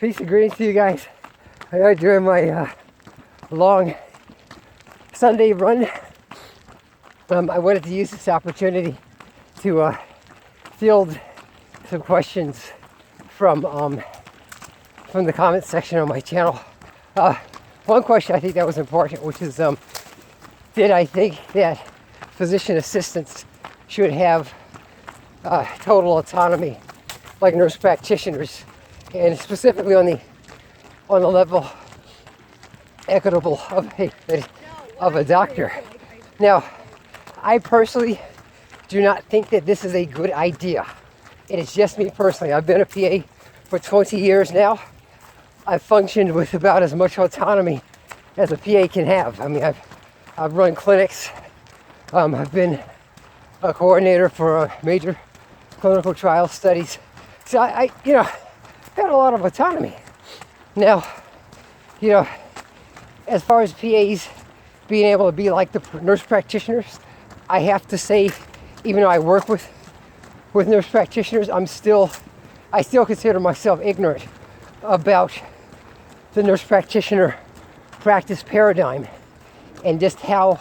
Peace and greetings to you guys. I am doing my long Sunday run. I wanted to use this opportunity to field some questions from the comment section on my channel. One question I think that was important, which is, did I think that physician assistants should have total autonomy like nurse practitioners, and specifically on the level equitable of a doctor. Now, I personally do not think that this is a good idea. It is just me personally. I've been a PA for 20 years now. I've functioned with about as much autonomy as a PA can have. I mean, I've run clinics. I've been a coordinator for major clinical trial studies. So I had a lot of autonomy. Now, as far as PAs being able to be like the nurse practitioners, I have to say, even though I work with nurse practitioners, I still consider myself ignorant about the nurse practitioner practice paradigm and just how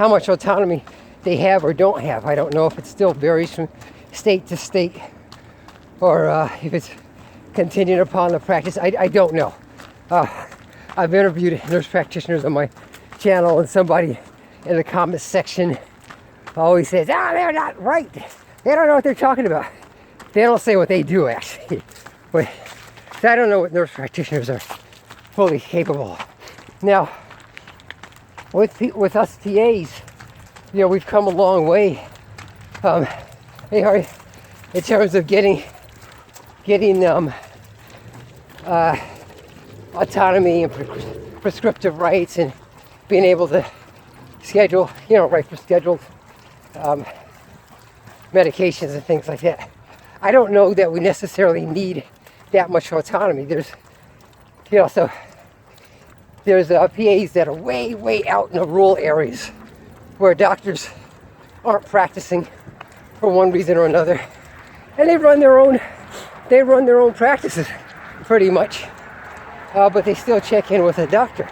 much autonomy they have or don't have. I don't know if it still varies from state to state or if it's contingent upon the practice. I don't know. I've interviewed nurse practitioners on my channel, and somebody in the comments section always says, they're not right. They don't know what they're talking about. They don't say what they do, actually. But I don't know what nurse practitioners are fully capable of. Now, with us PAs, we've come a long way in terms of getting autonomy and prescriptive rights and being able to schedule, write for scheduled medications and things like that. I don't know that we necessarily need that much autonomy. There's PAs that are way, way out in the rural areas where doctors aren't practicing for one reason or another, and they run their own practices pretty much, but they still check in with a doctor.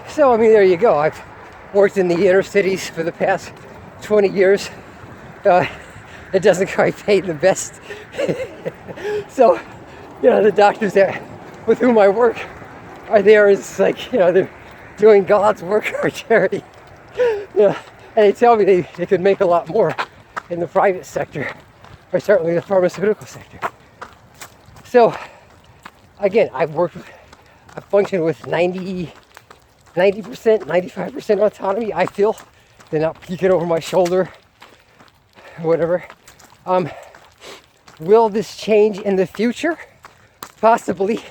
So I mean, there you go. I've worked in the inner cities for the past 20 years. It doesn't quite pay the best. So, the doctors with whom I work are there as like, they're doing God's work for charity. And they tell me they could make a lot more in the private sector, or certainly the pharmaceutical sector. So, again, I've functioned with 90%, 95% autonomy. I feel they're not peeking over my shoulder, whatever. Will this change in the future? Possibly.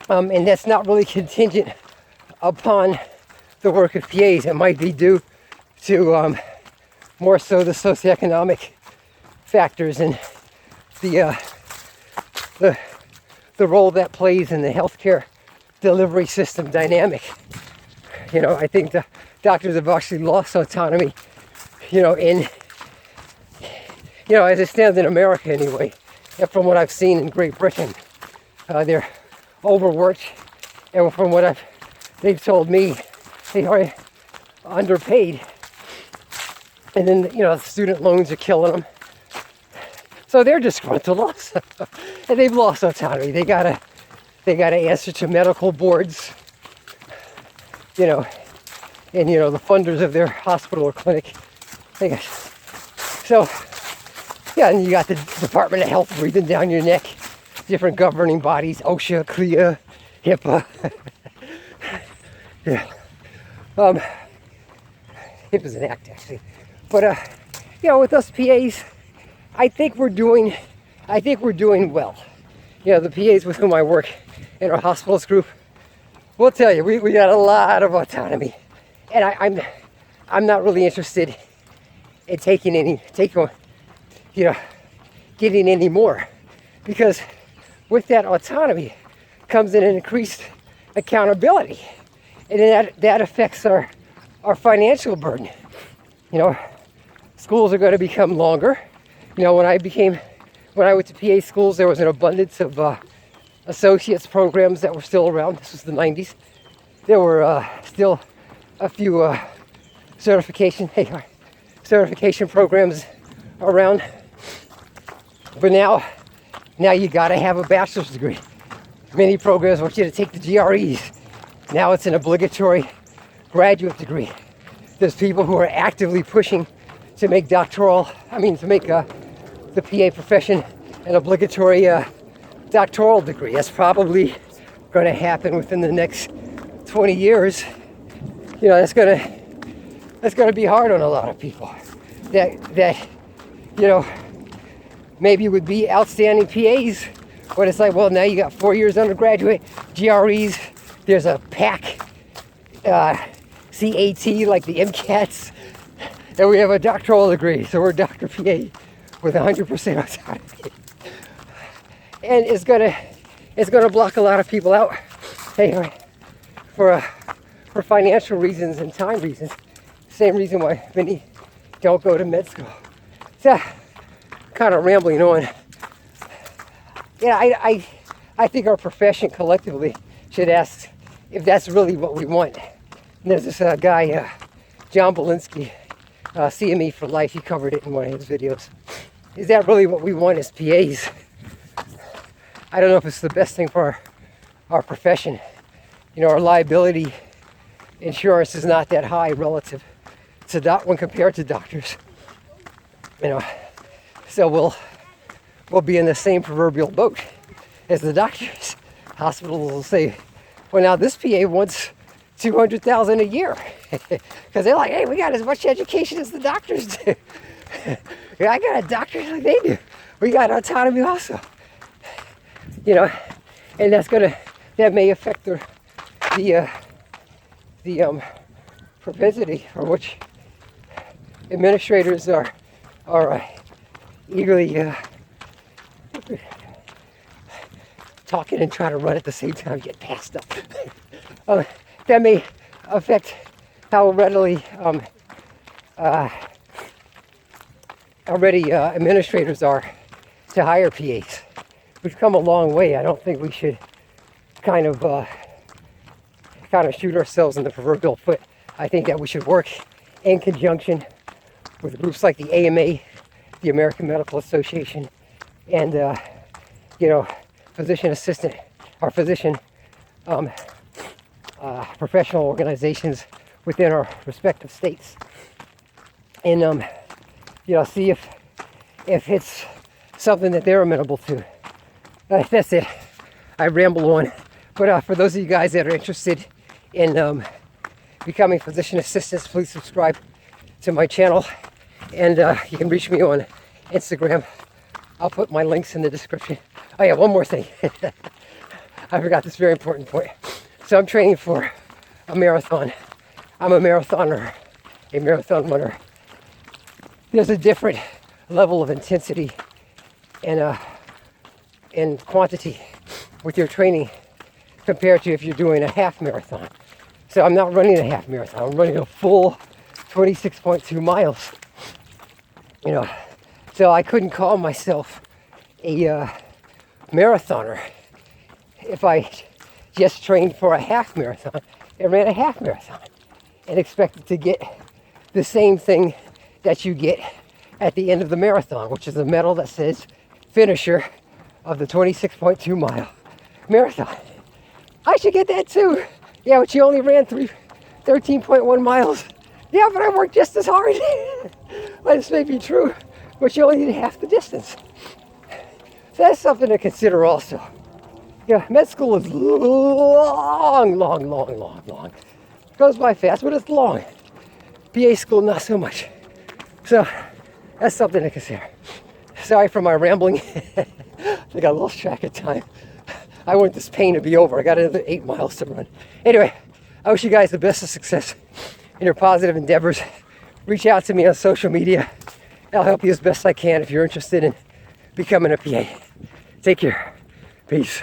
And that's not really contingent upon the work of PAs. It might be due to more so the socioeconomic factors and the role that plays in the healthcare delivery system dynamic. I think the doctors have actually lost autonomy, as it stands in America anyway. And from what I've seen in Great Britain, they're overworked, and from what they've told me, they are underpaid. And then, the student loans are killing them. So they're disgruntled also. And they've lost autonomy. They gotta answer to medical boards, and the funders of their hospital or clinic. So, and you got the Department of Health breathing down your neck, different governing bodies, OSHA, CLIA, HIPAA. HIPAA's an act, actually. But, with us PAs, I think we're doing well. The PAs with whom I work in our hospitals group will tell you, we got a lot of autonomy. And I'm not really interested in getting any more. Because with that autonomy comes in an increased accountability. And then that affects our financial burden. schools are going to become longer. You know, when I went to PA schools, there was an abundance of associates programs that were still around. This was the 90s. There were still a few certification programs around. But now you got to have a bachelor's degree. Many programs want you to take the GREs. Now it's an obligatory graduate degree. There's people who are actively pushing to make the PA profession an obligatory doctoral degree. That's probably going to happen within the next 20 years. You know, that's going to be hard on a lot of people that you know, maybe would be outstanding PAs, but it's like, well, now you got 4 years undergraduate, GREs, there's a PAC, CAT, like the MCATs, and we have a doctoral degree, so we're Dr. PA with 100% autonomy. And it's gonna block a lot of people out, anyway, for financial reasons and time reasons. Same reason why many don't go to med school. So, kind of rambling on. Yeah, I think our profession collectively should ask if that's really what we want. And there's this guy, John Belinsky, CME for Life. He covered it in one of his videos. Is that really what we want as PAs? I don't know if it's the best thing for our profession. You know, our liability insurance is not that high relative to when compared to doctors. You know, so we'll be in the same proverbial boat as the doctors. Hospitals will say, well, now this PA wants $200,000 a year because they're like, hey, we got as much education as the doctors do. Yeah, I got a doctorate like they do. We got autonomy also. You know, and that may affect the propensity for which administrators are eagerly talking and trying to run at the same time, get passed up. That may affect how readily administrators are to hire PAs. We've come a long way. I don't think we should kind of shoot ourselves in the proverbial foot. I think that we should work in conjunction with groups like the AMA, the American Medical Association, and physician assistant or physician professional organizations within our respective states, and see if it's something that they're amenable to. That's it. I ramble on, but for those of you guys that are interested in becoming physician assistants, please subscribe to my channel, and you can reach me on Instagram. I'll put my links in the description. Oh yeah, one more thing. I forgot this very important point. So I'm training for a marathon. I'm a marathoner, a marathon runner. There's a different level of intensity and quantity with your training compared to if you're doing a half marathon. So I'm not running a half marathon. I'm running a full 26.2 miles. You know, so I couldn't call myself a marathoner if I just trained for a half marathon and ran a half marathon and expected to get the same thing that you get at the end of the marathon, which is a medal that says finisher of the 26.2 mile marathon. I should get that too. Yeah, but you only ran 13.1 miles. Yeah, but I worked just as hard. Well, this may be true, but you only did half the distance. So that's something to consider also. Yeah, med school is long. It goes by fast, but it's long. PA school, not so much. So that's something to consider. Sorry for my rambling. I think I lost track of time. I want this pain to be over. I got another 8 miles to run. Anyway, I wish you guys the best of success in your positive endeavors. Reach out to me on social media. I'll help you as best I can if you're interested in becoming a PA. Take care. Peace.